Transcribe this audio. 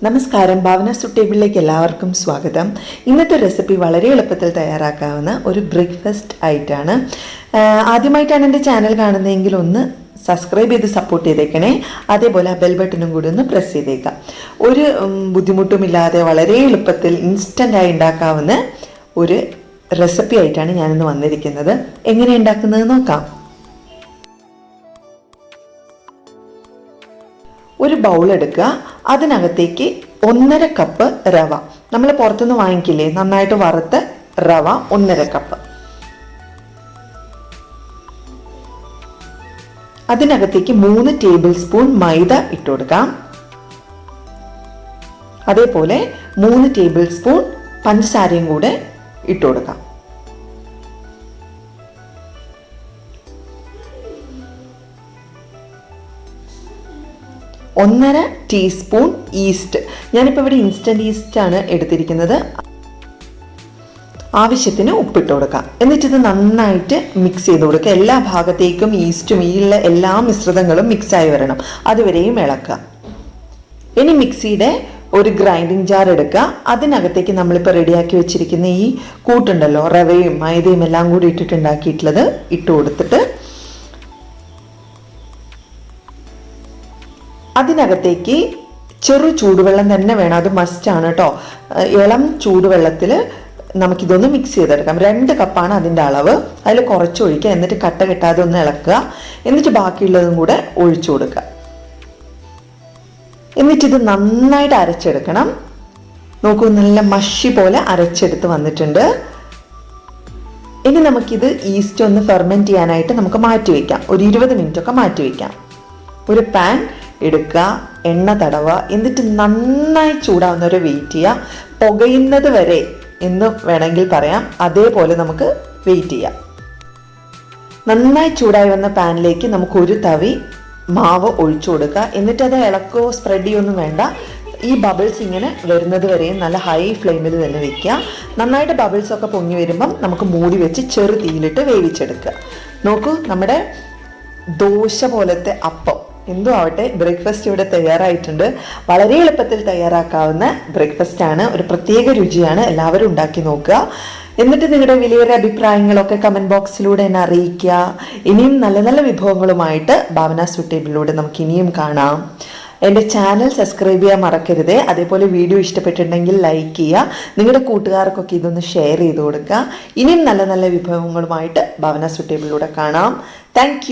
നമസ്കാരം, ഭാവന ഫുഡ് ടേബിളിലേക്ക് എല്ലാവർക്കും സ്വാഗതം. ഇന്നത്തെ റെസിപ്പി വളരെ എളുപ്പത്തിൽ തയ്യാറാക്കാവുന്ന ഒരു ബ്രേക്ക്ഫാസ്റ്റ് ആയിട്ടാണ്. ആദ്യമായിട്ടാണ് എൻ്റെ ചാനൽ കാണുന്നതെങ്കിൽ ഒന്ന് സബ്സ്ക്രൈബ് ചെയ്ത് സപ്പോർട്ട് ചെയ്തേക്കണേ. അതേപോലെ ആ ബെൽ ബട്ടണും കൂടി ഒന്ന് പ്രസ് ചെയ്തേക്കാം. ഒരു ബുദ്ധിമുട്ടുമില്ലാതെ വളരെ എളുപ്പത്തിൽ ഇൻസ്റ്റൻ്റായി ഉണ്ടാക്കാവുന്ന ഒരു റെസിപ്പി ആയിട്ടാണ് ഞാനിന്ന് വന്നിരിക്കുന്നത്. എങ്ങനെ ഉണ്ടാക്കുന്നത് നോക്കാം. ഒരു ബൗൾ എടുക്കുക. അതിനകത്തേക്ക് 1.5 കപ്പ് റവ, നമ്മൾ പുറത്തുനിന്ന് വാങ്ങിക്കില്ലേ നന്നായിട്ട് വറുത്ത റവ 1.5 കപ്പ്. അതിനകത്തേക്ക് 3 ടേബിൾ സ്പൂൺ മൈദ ഇട്ട് കൊടുക്കാം. അതേപോലെ 3 ടേബിൾ സ്പൂൺ പഞ്ചസാരയും കൂടെ ഇട്ട് കൊടുക്കാം. 1.5 ടീസ്പൂൺ ഈസ്റ്റ്. ഞാനിപ്പോൾ ഇവിടെ ഇൻസ്റ്റൻറ്റ് ഈസ്റ്റ് ആണ് എടുത്തിരിക്കുന്നത്. ആവശ്യത്തിന് ഉപ്പിട്ട് കൊടുക്കാം. എന്നിട്ടിത് നന്നായിട്ട് മിക്സ് ചെയ്ത് കൊടുക്കുക. എല്ലാ ഭാഗത്തേക്കും ഈസ്റ്റും ഈ എല്ലാ മിശ്രിതങ്ങളും മിക്സായി വരണം. അതുവരെയും ഇളക്കുക. ഇനി മിക്സിയുടെ ഒരു ഗ്രൈൻഡിങ് ജാർ എടുക്കുക. അതിനകത്തേക്ക് നമ്മളിപ്പോൾ റെഡിയാക്കി വെച്ചിരിക്കുന്ന ഈ കൂട്ടുണ്ടല്ലോ, റവയും മൈദയും എല്ലാം കൂടി ഇട്ടിട്ടുണ്ടാക്കിയിട്ടുള്ളത് ഇട്ട് കൊടുത്തിട്ട് അതിനകത്തേക്ക് ചെറു ചൂടുവെള്ളം തന്നെ വേണം. അത് മസ്റ്റാണ് കേട്ടോ. ഇളം ചൂടുവെള്ളത്തിൽ നമുക്കിതൊന്ന് മിക്സ് ചെയ്തെടുക്കാം. 2 കപ്പാണ് അതിൻ്റെ അളവ്. അതിൽ കുറച്ച് ഒഴിക്കുക. എന്നിട്ട് കട്ട കെട്ടാതെ ഒന്ന് ഇളക്കുക. എന്നിട്ട് ബാക്കിയുള്ളതും കൂടെ ഒഴിച്ചു കൊടുക്കുക. എന്നിട്ടിത് നന്നായിട്ട് അരച്ചെടുക്കണം. നോക്കൂ, നല്ല മഷി പോലെ അരച്ചെടുത്ത് വന്നിട്ടുണ്ട്. ഇനി നമുക്കിത് ഈസ്റ്റ് ഒന്ന് ഫെർമെൻറ്റ് ചെയ്യാനായിട്ട് നമുക്ക് മാറ്റി വയ്ക്കാം. ഒരു 20 മിനിറ്റ് ഒക്കെ മാറ്റി വയ്ക്കാം. ഒരു പാൻ എടുക്കുക, എണ്ണ തടവുക. എന്നിട്ട് നന്നായി ചൂടാവുന്നവരെ വെയിറ്റ് ചെയ്യുക. പുകയുന്നത് വരെ എന്ന് വേണമെങ്കിൽ പറയാം. അതേപോലെ നമുക്ക് വെയിറ്റ് ചെയ്യാം. നന്നായി ചൂടായി വന്ന പാനിലേക്ക് നമുക്ക് ഒരു തവി മാവ് ഒഴിച്ചു കൊടുക്കുക. എന്നിട്ട് അത് ഇളക്കോ സ്പ്രെഡ് ചെയ്യൊന്നും വേണ്ട. ഈ ബബിൾസ് ഇങ്ങനെ വരുന്നത് വരെയും നല്ല ഹൈ ഫ്ലെയിമിൽ തന്നെ വെക്കുക. നന്നായിട്ട് ബബിൾസ് ഒക്കെ പൊങ്ങി വരുമ്പം നമുക്ക് മൂടി വെച്ച് ചെറു തീയിലിട്ട് വേവിച്ചെടുക്കുക. നോക്കൂ, നമ്മുടെ ദോശ പോലത്തെ അപ്പം എന്തോ ആവട്ടെ, ബ്രേക്ക്ഫാസ്റ്റ് ഇവിടെ തയ്യാറായിട്ടുണ്ട്. വളരെ എളുപ്പത്തിൽ തയ്യാറാക്കാവുന്ന ബ്രേക്ക്ഫാസ്റ്റ് ആണ്. ഒരു പ്രത്യേക രുചിയാണ്. എല്ലാവരും ഉണ്ടാക്കി നോക്കുക. എന്നിട്ട് നിങ്ങളുടെ വിലയേറിയ അഭിപ്രായങ്ങളൊക്കെ കമൻറ്റ് ബോക്സിലൂടെ എന്നെ അറിയിക്കുക. ഇനിയും നല്ല നല്ല വിഭവങ്ങളുമായിട്ട് ഭാവന ഫുഡ് ടേബിളിലൂടെ നമുക്ക് ഇനിയും കാണാം. എൻ്റെ ചാനൽ സബ്സ്ക്രൈബ് ചെയ്യാൻ മറക്കരുത്. അതേപോലെ വീഡിയോ ഇഷ്ടപ്പെട്ടിട്ടുണ്ടെങ്കിൽ ലൈക്ക് ചെയ്യുക. നിങ്ങളുടെ കൂട്ടുകാർക്കൊക്കെ ഇതൊന്ന് ഷെയർ ചെയ്ത് കൊടുക്കുക. ഇനിയും നല്ല നല്ല വിഭവങ്ങളുമായിട്ട് ഭാവന ഫുഡ് ടേബിളിലൂടെ കാണാം. താങ്ക്